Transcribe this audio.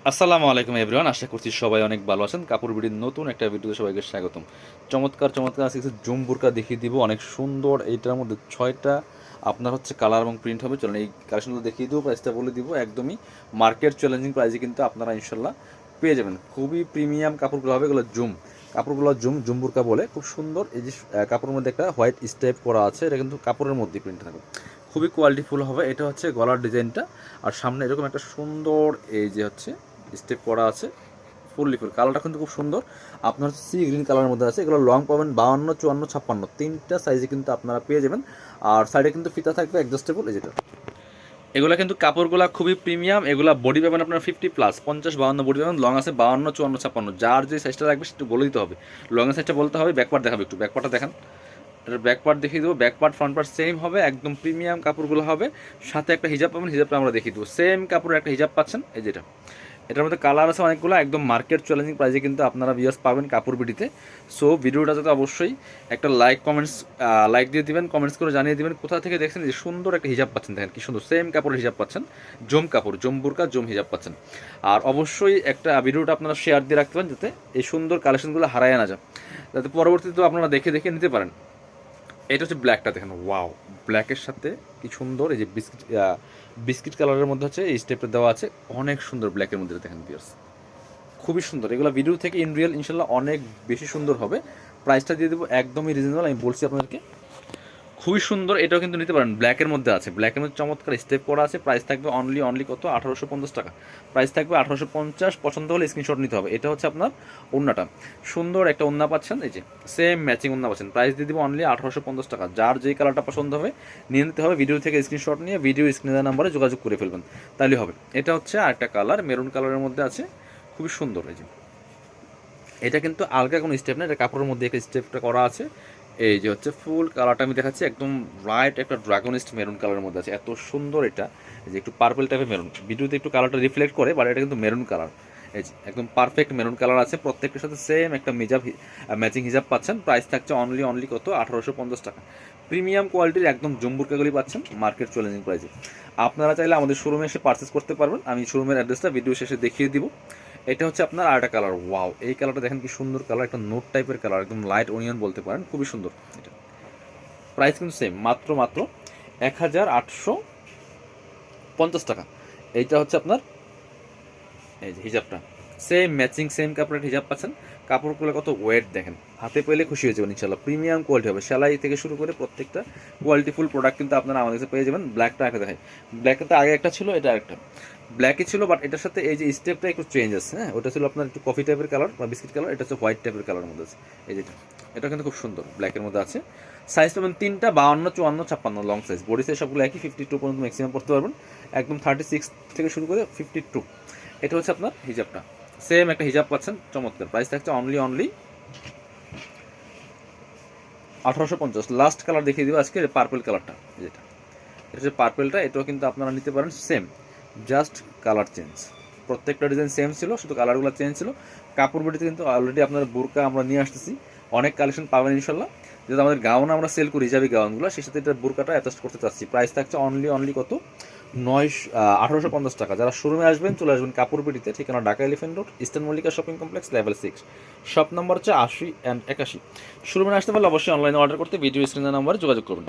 আসসালামু আলাইকুম এভরিওয়ান, আশা করছি সবাই অনেক ভালো আছেন। কাপড় বিডির নতুন একটা ভিডিওতে সবাইকে স্বাগতম। চমৎকার চমৎকার আজকে কিছু জুম বুরকা দেখিয়ে দিব, অনেক সুন্দর। এইটার মধ্যে 6টা আপনার হচ্ছে কালার এবং প্রিন্ট হবে। চলেন এই কালেকশনগুলো দেখিয়ে দিব, প্রাইসটা বলে দিব। একদমই মার্কেট চ্যালেঞ্জিং প্রাইসে কিন্তু আপনারা ইনশাল্লাহ পেয়ে যাবেন। খুবই প্রিমিয়াম কাপড়গুলো হবে, এগুলো জুম কাপড়গুলো, জুম বুরকা বলে। খুব সুন্দর। এই যে কাপড়ের মধ্যে একটা হোয়াইট স্টেপ করা আছে, এটা কিন্তু কাপড়ের মধ্যে প্রিন্ট থাকবে, খুবই কোয়ালিটিফুল হবে। এটা হচ্ছে গলার ডিজাইনটা, আর সামনে এরকম একটা সুন্দর এই যে হচ্ছে স্টেপ করা আছে, ফুললি ফুল। কালারটা কিন্তু খুব সুন্দর, আপনার সি গ্রিন কালারের মধ্যে আছে। এগুলো লং পাবেন 52, 54, 56 তিনটা সাইজে কিন্তু আপনারা পেয়ে যাবেন। আর সাইডে কিন্তু ফিতা থাকবে অ্যাডজাস্টেবল, এই যেটা। এগুলো কিন্তু কাপড়গুলো খুবই প্রিমিয়াম। এগুলো বডি পাবেন আপনার 50+, 50, 52 বডি পাবেন। লং আছে 52, 54, 56। যার যে সাইজটা লাগবে সেটা বলে দিতে হবে। লংয়ের সাইজটা বলতে হবে। ব্যাকপার্ট দেখাবে, একটু ব্যাকপার্টটা দেখান। এটার ব্যাকপার্ট দেখিয়ে দেবো। ব্যাকপার্ট ফ্রন্ট পার্ট সেম হবে, একদম প্রিমিয়াম কাপড়গুলো হবে। সাথে একটা হিজাব পাবেন, হিজাবটা আমরা দেখিয়ে দেবো। সেম কাপড়ের একটা হিজাব পাচ্ছেন, এই যেটা। এটার মধ্যে কালার আছে অনেকগুলো, একদম মার্কেট চ্যালেঞ্জিং প্রাইসে কিন্তু আপনারা ভিউয়ার্স পাবেন কাপড় বিডিতে। সো ভিডিওটা যাতে অবশ্যই একটা লাইক দিয়ে দিবেন, কমেন্টস করে জানিয়ে দিবেন কোথা থেকে দেখছেন। যে সুন্দর একটা হিজাব পাচ্ছেন, দেখেন কি সুন্দর, সেম কাপড়ের হিজাব পাচ্ছেন। জুম কাপড়, জুম বুরকা, জুম হিজাব পাচ্ছেন। আর অবশ্যই একটা ভিডিওটা আপনারা শেয়ার দিয়ে রাখতে পারেন, যাতে এই সুন্দর কালেকশনগুলো হারায় না যায়, যাতে পরবর্তীতে আপনারা দেখে দেখে নিতে পারেন। এটা হচ্ছে ব্ল্যাকটা, দেখেন ওয়াও, ব্ল্যাকের সাথে কি সুন্দর। এই যে বিস্কিট কালারের মধ্যে হচ্ছে এই স্টেপটা দেওয়া আছে, অনেক সুন্দর। ব্ল্যাকের মধ্যে দেখেন ভিউয়ার্স, খুবই সুন্দর। এগুলো ভিডিও থেকে ইন রিয়েল ইনশাল্লাহ অনেক বেশি সুন্দর হবে। প্রাইসটা দিয়ে দেবো একদমই রিজনেবল, আমি বলছি আপনাদেরকে। খুবই সুন্দর, এটাও কিন্তু নিতে পারেন। ব্ল্যাকের মধ্যে আছে, ব্ল্যাকের মধ্যে চমৎকার স্টেপ করা আছে। প্রাইস থাকবে অনলি কত, 1850 টাকা। প্রাইস থাকবে 1850। পছন্দ হলে স্ক্রিনশট নিতে হবে। এটা হচ্ছে আপনার ওড়নাটা, সুন্দর একটা ওড়না পাচ্ছেন, এই যে সেম ম্যাচিং ওড়না পাচ্ছেন। প্রাইস দিয়ে দিব অনলি 1850 টাকা। যার যেই কালারটা পছন্দ হবে নিয়ে নিতে হবে। ভিডিও থেকে স্ক্রিনশট নিয়ে ভিডিও স্ক্রিনের নাম্বারে যোগাযোগ করে ফেলবেন, তাহলে হবে। এটা হচ্ছে আরেকটা কালার, মেরুন কালারের মধ্যে আছে, খুবই সুন্দর। এই যে এটা কিন্তু আলগা কোনো স্টেপ না, এটা কাপড়ের মধ্যে একটা স্টেপটা করা আছে। এই যে হচ্ছে ফুল কালারটা আমি দেখাচ্ছি, একদম ব্রাইট একটা ড্রাগনিস্ট মেরুন কালারের মধ্যে আছে, এত সুন্দর। এটা এই যে একটু পার্পল টাইপের মেরুন, ভিডিওতে একটু কালারটা রিফ্লেক্ট করে, বাট এটা কিন্তু মেরুন কালার। এই যে একদম পারফেক্ট মেরুন কালার আছে। প্রত্যেকটার সাথে সেম একটা ম্যাচিং হিজাব পাচ্ছেন। প্রাইস থাকছে অনলি কত, 1850 টাকা। প্রিমিয়াম কোয়ালিটির একদম জম্বুরকাগুলি পাচ্ছেন মার্কেট চ্যালেঞ্জিং প্রাইসে। আপনারা চাইলে আমাদের শোরুমে এসে পারচেস করতে পারবেন। আমি শোরুমের অ্যাড্রেসটা ভিডিও শেষে দেখিয়ে দিব। এটা হচ্ছে আপনার আরেকটা কালার, ওয়াও, এই কালারটা দেখেন কি সুন্দর কালার, একটা নোট টাইপের কালার, একদম লাইট অনিয়ন বলতে পারেন, খুবই সুন্দর। এটা প্রাইস কিন্তু সেম, মাত্র 1850 টাকা। এইটা হচ্ছে আপনার এই যে হিজাবটা, সেম ম্যাচিং সেম কাপড়ের হিজাব পাচ্ছেন। কাপড়গুলো কত ওয়েট দেখেন, হাতে পেলে খুশি হয়ে যাবেন ইনশাল্লাহ। প্রিমিয়াম কোয়ালিটি হবে, সেলাই থেকে শুরু করে প্রত্যেকটা কোয়ালিটিফুল প্রোডাক্ট কিন্তু আপনারা আমাদের কাছে পেয়ে যাবেন। ব্ল্যাকটা আগে দেখাই, ব্ল্যাকটা আগে একটা ছিল, এটা আরেকটা। ব্ল্যাকই ছিল, বাট এটার সাথে এই যে স্টেপটা একটু চেঞ্জ আছে। হ্যাঁ, ওটা ছিল আপনার একটু কফি টাইপের কালার বা বিস্কিট কালার, এটা হচ্ছে হোয়াইট টাইপের কালারের মধ্যে আছে। এই যেটা, এটা কিন্তু খুব সুন্দর, ব্ল্যাকের মধ্যে আছে। সাইজ পাবেন তিনটা, 52, 54, 56 লং সাইজ। বডি সাইজ সবগুলো একই, 52 পর্যন্ত ম্যাক্সিমাম পড়তে পারবেন। একদম 36 থেকে শুরু করে 52। এটা হচ্ছে আপনার হিজাবটা, সেম একটা হিজাব পাচ্ছেন, চমৎকার। প্রাইস থাকছে অনলি 1850। লাস্ট কালার দেখিয়ে দিব আজকে, পার্পল কালারটা, যেটা এটা হচ্ছে পার্পলটা। এটাও কিন্তু আপনারা নিতে পারেন সেম, জাস্ট কালার চেঞ্জ। প্রত্যেকটা ডিজাইন সেম ছিল, শুধু কালারগুলো চেঞ্জ ছিল। কাপড় বডিতে কিন্তু অলরেডি আপনার বুরকা আমরা নিয়ে আসতেছি, অনেক কালেকশন পাবেন ইনশাল্লাহ। যেহেতু আমাদের গাউন আমরা সেল করি, হিজাবি গাউনগুলো, সেই সাথে এটা বুরকাটা অ্যাটাচ করতে চাচ্ছি। প্রাইস থাকছে অনলি কত, 1850 টাকা। যারা শোরুমে আসবেন চলে আসবেন কাপড় বিডিতে, ঠিকানা Dhaka elephant road, eastern Mallika shopping complex, level 6, shop number হচ্ছে 80 অ্যান্ড 81। শোরুমে আসতে পারলে অবশ্যই অনলাইনে অর্ডার করতে ভিডিও স্ক্রিনের নাম্বারে যোগাযোগ করবেন।